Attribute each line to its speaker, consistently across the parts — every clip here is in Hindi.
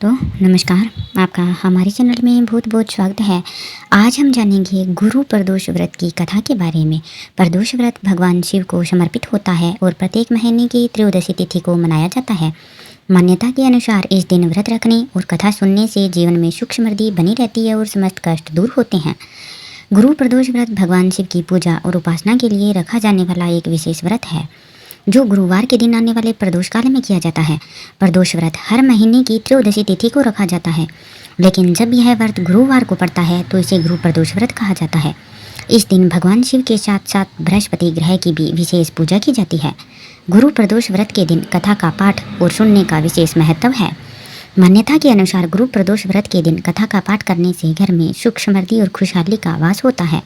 Speaker 1: तो नमस्कार, आपका हमारे चैनल में बहुत बहुत स्वागत है। आज हम जानेंगे गुरु प्रदोष व्रत की कथा के बारे में। प्रदोष व्रत भगवान शिव को समर्पित होता है और प्रत्येक महीने की त्रयोदशी तिथि को मनाया जाता है। मान्यता के अनुसार इस दिन व्रत रखने और कथा सुनने से जीवन में सुख समृद्धि बनी रहती है और समस्त कष्ट दूर होते हैं। गुरु प्रदोष व्रत भगवान शिव की पूजा और उपासना के लिए रखा जाने वाला एक विशेष व्रत है, जो गुरुवार के दिन आने वाले प्रदोष काल में किया जाता है। प्रदोष व्रत हर महीने की त्रयोदशी तिथि को रखा जाता है, लेकिन जब यह व्रत गुरुवार को पड़ता है तो इसे गुरु प्रदोष व्रत कहा जाता है। इस दिन भगवान शिव के साथ साथ बृहस्पति ग्रह की भी विशेष पूजा की जाती है। गुरु प्रदोष व्रत के दिन कथा का पाठ और सुनने का विशेष महत्व है। मान्यता के अनुसार गुरु प्रदोष व्रत के दिन कथा का पाठ करने से घर में सुख समृद्धि और खुशहाली का वास होता है।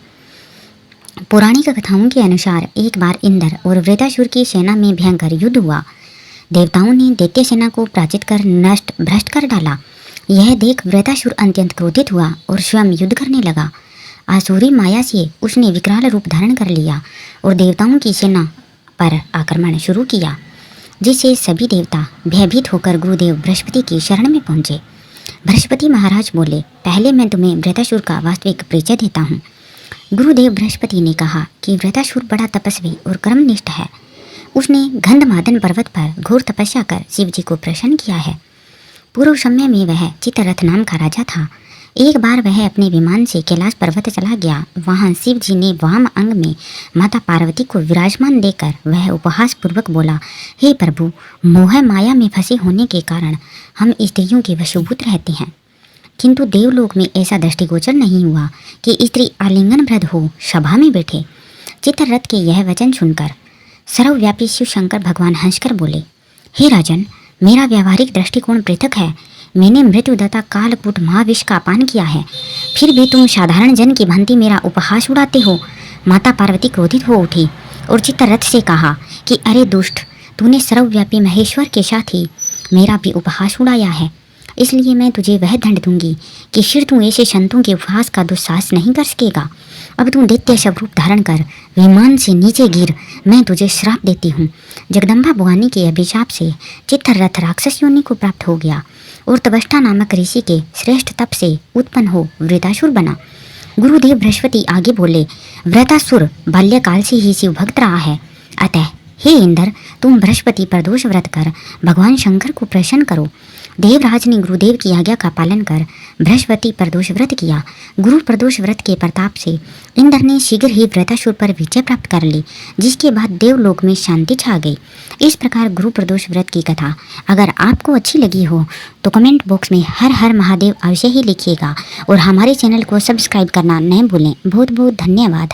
Speaker 1: पौराणिक कथाओं के अनुसार एक बार इंद्र और वृत्रासुर की सेना में भयंकर युद्ध हुआ। देवताओं ने दैत्य सेना को पराजित कर नष्ट भ्रष्ट कर डाला। यह देख वृत्रासुर अत्यंत क्रोधित हुआ और स्वयं युद्ध करने लगा। आसुरी माया से उसने विकराल रूप धारण कर लिया और देवताओं की सेना पर आक्रमण शुरू किया, जिससे सभी देवता भयभीत होकर गुरुदेव बृहस्पति की शरण में पहुंचे। बृहस्पति महाराज बोले, पहले मैं तुम्हें वृत्रासुर का वास्तविक परिचय देता हूँ। गुरुदेव बृहस्पति ने कहा कि वृत्रासुर बड़ा तपस्वी और कर्मनिष्ठ है। उसने गंधमादन पर्वत पर घोर तपस्या कर शिव जी को प्रसन्न किया है। पूर्व समय में वह चित्ररथ नाम का राजा था। एक बार वह अपने विमान से कैलाश पर्वत चला गया। वहां शिव जी ने वाम अंग में माता पार्वती को विराजमान देखकर वह उपहास पूर्वक बोला, हे प्रभु, मोह माया में फंसे होने के कारण हम स्त्रियों के वशीभूत रहते हैं, किंतु देवलोक में ऐसा दृष्टिगोचर नहीं हुआ कि स्त्री आलिंगन वृद्ध हो सभा में बैठे। चित्ररथ के यह वचन सुनकर सर्वव्यापी शिव शंकर भगवान हंसकर बोले, हे राजन, मेरा व्यावहारिक दृष्टिकोण पृथक है। मैंने मृत्युदाता कालकूट महाविष का पान किया है, फिर भी तुम साधारण जन की भांति मेरा उपहास उड़ाते हो। माता पार्वती क्रोधित हो उठी और चित्ररथ से कहा कि अरे दुष्ट, तूने सर्वव्यापी महेश्वर के साथ ही मेरा भी उपहास उड़ाया है, इसलिए मैं तुझे वह दंड दूंगी कि फिर तू ऐसे संतों के उपहास का दुस्साहस नहीं कर सकेगा। अब तू दैत्य स्वरूप धारण कर विमान से नीचे गिर, मैं तुझे श्राप देती हूँ। जगदम्बा भवानी के अभिशाप से चित्ररथ राक्षस योनि को प्राप्त हो गया और तपस्टा नामक ऋषि के श्रेष्ठ तप से उत्पन्न हो वृत्रासुर बना। गुरुदेव बृहस्पति आगे बोले, वृत्रासुर बाल्यकाल से ही शिव भक्त रहा है, अतः हे इंद्र, तुम बृहस्पति प्रदोष व्रत कर भगवान शंकर को प्रसन्न करो। देवराज ने गुरुदेव की आज्ञा का पालन कर बृहस्पति प्रदोष व्रत किया। गुरु प्रदोष व्रत के प्रताप से इंद्र ने शीघ्र ही वृत्रासुर पर विजय प्राप्त कर ली, जिसके बाद देवलोक में शांति छा गई। इस प्रकार गुरु प्रदोष व्रत की कथा अगर आपको अच्छी लगी हो तो कमेंट बॉक्स में हर हर महादेव अवश्य ही लिखिएगा और हमारे चैनल को सब्सक्राइब करना न भूलें। बहुत बहुत धन्यवाद।